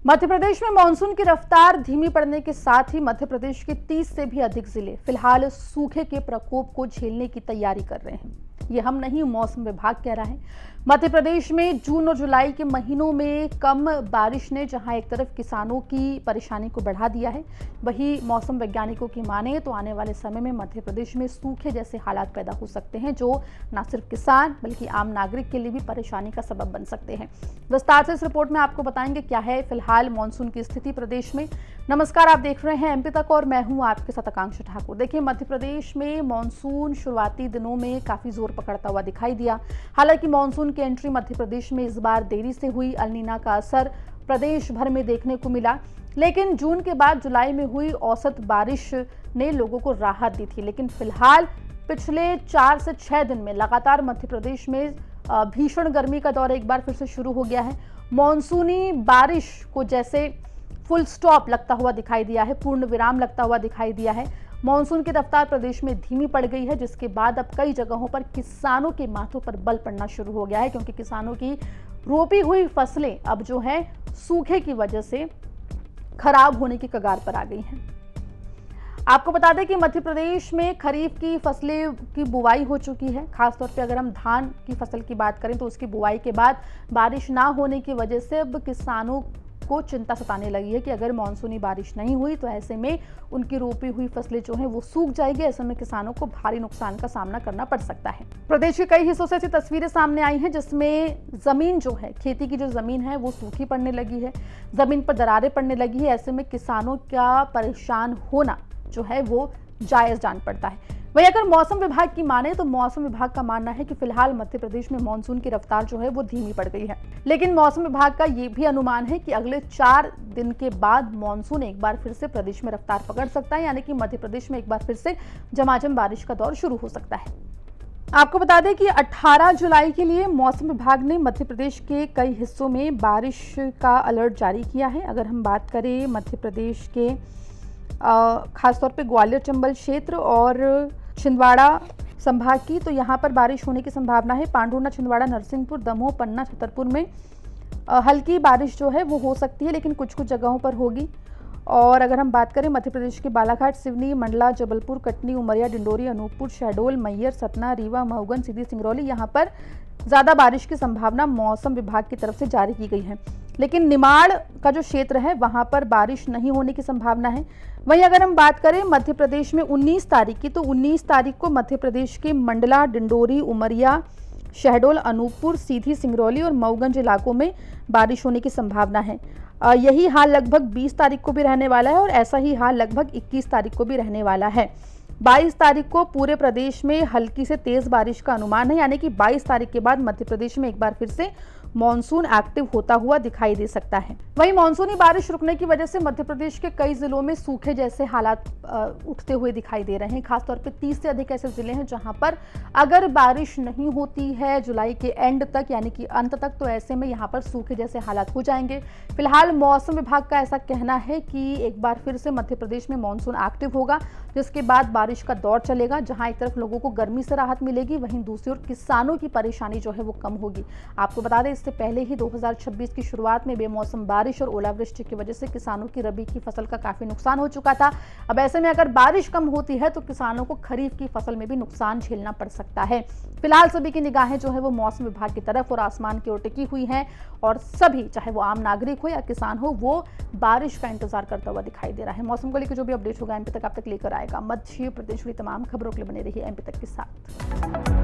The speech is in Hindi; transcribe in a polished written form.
मध्य प्रदेश में मानसून की रफ्तार धीमी पड़ने के साथ ही मध्य प्रदेश के 30 से भी अधिक जिले फिलहाल सूखे के प्रकोप को झेलने की तैयारी कर रहे हैं। ये हम नहीं, मौसम विभाग कह रहा है। मध्य प्रदेश में जून और जुलाई के महीनों में कम बारिश ने जहां एक तरफ किसानों की परेशानी को बढ़ा दिया है, वहीं मौसम वैज्ञानिकों की माने तो आने वाले समय में मध्य प्रदेश में सूखे जैसे हालात पैदा हो सकते हैं, जो न सिर्फ किसान बल्कि आम नागरिक के लिए भी परेशानी का सबब बन सकते हैं। विस्तार से इस रिपोर्ट में आपको बताएंगे क्या है फिलहाल मानसून की स्थिति प्रदेश में। नमस्कार, आप देख रहे हैं एमपी तक और मैं हूं आपके साथ आकांक्षा ठाकुर। देखिए, मध्य प्रदेश में मानसून शुरुआती दिनों में काफी जोर पकड़ता हुआ दिखाई दिया। हालांकि मानसून की एंट्री मध्य प्रदेश में इस बार देरी से हुई। अल नीना का असर प्रदेश भर में देखने को मिला, लेकिन जून के बाद जुलाई में हुई औसत बारिश ने लोगों को राहत दी थी। लेकिन फिलहाल पिछले 4 से 6 दिन में लगातार मध्य प्रदेश में भीषण गर्मी का दौर एक बार फिर से शुरू हो गया है। मानसूनी बारिश को जैसे फुल स्टॉप लगता हुआ दिखाई दिया है, पूर्ण विराम लगता हुआ दिखाई दिया है। मानसून की रफ्तार प्रदेश में धीमी पड़ गई है, जिसके बाद अब कई जगहों पर किसानों के माथों पर बल पड़ना शुरू हो गया है, क्योंकि किसानों की रोपी हुई फसलें अब जो है सूखे की वजह से खराब होने की कगार पर आ गई हैं। आपको बता दें कि मध्य प्रदेश में खरीफ की फसलें की बुवाई हो चुकी है। खासतौर पे अगर हम धान की फसल की बात करें तो उसकी बुवाई के बाद बारिश ना होने की वजह से अब किसानों को चिंता सताने लगी है कि अगर मानसूनी बारिश नहीं हुई तो ऐसे में उनकी रोपी हुई फसलें जो हैं वो सूख जाएगी। ऐसे में किसानों को भारी नुकसान का सामना करना पड़ सकता है। प्रदेश के कई हिस्सों से ऐसी तस्वीरें सामने आई हैं जिसमें जमीन जो है, खेती की जो जमीन है वो सूखी पड़ने लगी है, जमीन पर दरारें पड़ने लगी है। ऐसे में किसानों का परेशान होना जो है वो जायज जान पड़ता है। वही अगर मौसम विभाग की माने तो मौसम विभाग का मानना है कि फिलहाल मध्य प्रदेश में मानसून की रफ्तार जो है वो धीमी पड़ गई है। लेकिन मौसम विभाग का ये भी अनुमान है कि अगले 4 दिन के बाद मानसून एक बार फिर से प्रदेश में रफ्तार पकड़ सकता है, यानी कि मध्य प्रदेश में एक बार फिर से झमाझम बारिश का दौर शुरू हो सकता है। आपको बता दें कि 18 जुलाई के लिए मौसम विभाग ने मध्य प्रदेश के कई हिस्सों में बारिश का अलर्ट जारी किया है। अगर हम बात करें मध्य प्रदेश के खासतौर पे ग्वालियर चंबल क्षेत्र और छिंदवाड़ा संभाग की, तो यहाँ पर बारिश होने की संभावना है। पांडुर्ना, छिंदवाड़ा, नरसिंहपुर, दमोह, पन्ना, छतरपुर में हल्की बारिश जो है वो हो सकती है, लेकिन कुछ कुछ जगहों पर होगी। और अगर हम बात करें मध्य प्रदेश के बालाघाट, सिवनी, मंडला, जबलपुर, कटनी, उमरिया, डिंडोरी, अनूपपुर, शहडोल, मैहर, सतना, रीवा, मऊगन, सीधी, सिंगरौली, यहाँ पर ज़्यादा बारिश की संभावना मौसम विभाग की तरफ से जारी की गई है। लेकिन निमाड़ का जो क्षेत्र है वहाँ पर बारिश नहीं होने की संभावना है। वहीं अगर हम बात करें मध्य प्रदेश में 19 तारीख की, तो 19 तारीख को मध्य प्रदेश के मंडला, डिंडोरी, उमरिया, शहडोल, अनूपपुर, सीधी, सिंगरौली और मऊगंज इलाकों में बारिश होने की संभावना है। यही हाल लगभग 20 तारीख को भी रहने वाला है और ऐसा ही हाल लगभग 21 तारीख को भी रहने वाला है। 22 तारीख को पूरे प्रदेश में हल्की से तेज बारिश का अनुमान है, यानी कि 22 तारीख के बाद मध्य प्रदेश में एक बार फिर से मानसून एक्टिव होता हुआ दिखाई दे सकता है। वहीं मानसूनी बारिश रुकने की वजह से मध्य प्रदेश के कई जिलों में सूखे जैसे हालात उठते हुए दिखाई दे रहे हैं। खासतौर पे 30 से अधिक ऐसे जिले हैं जहां पर अगर बारिश नहीं होती है जुलाई के एंड तक, यानी कि अंत तक, तो ऐसे में यहां पर सूखे जैसे हालात हो जाएंगे। फिलहाल मौसम विभाग का ऐसा कहना है कि एक बार फिर से मध्य प्रदेश में मानसून एक्टिव होगा, जिसके बाद बारिश का दौर चलेगा, जहां एक तरफ लोगों को गर्मी से राहत मिलेगी, वहीं दूसरी ओर किसानों की परेशानी जो है वो कम होगी। आपको बता दें, इससे पहले ही 2026 की शुरुआत में बेमौसम बारिश और ओलावृष्टि की वजह से किसानों की रबी की फसल का काफी नुकसान हो चुका था। अब ऐसे में अगर बारिश कम होती है तो किसानों को खरीफ की फसल में भी नुकसान झेलना पड़ सकता है। फिलहाल सभी की निगाहें जो है वो मौसम विभाग की तरफ और आसमान की ओर टिकी हुई हैं और सभी, चाहे वो आम नागरिक हो या किसान हो, वो बारिश का इंतजार करता हुआ दिखाई दे रहा है। मौसम को लेकर जो भी अपडेट होगा एमपी तक आप तक लेकर आएगा मध्य प्रदेश की तमाम खबरों के लिए बने रहिए एमपी तक के साथ।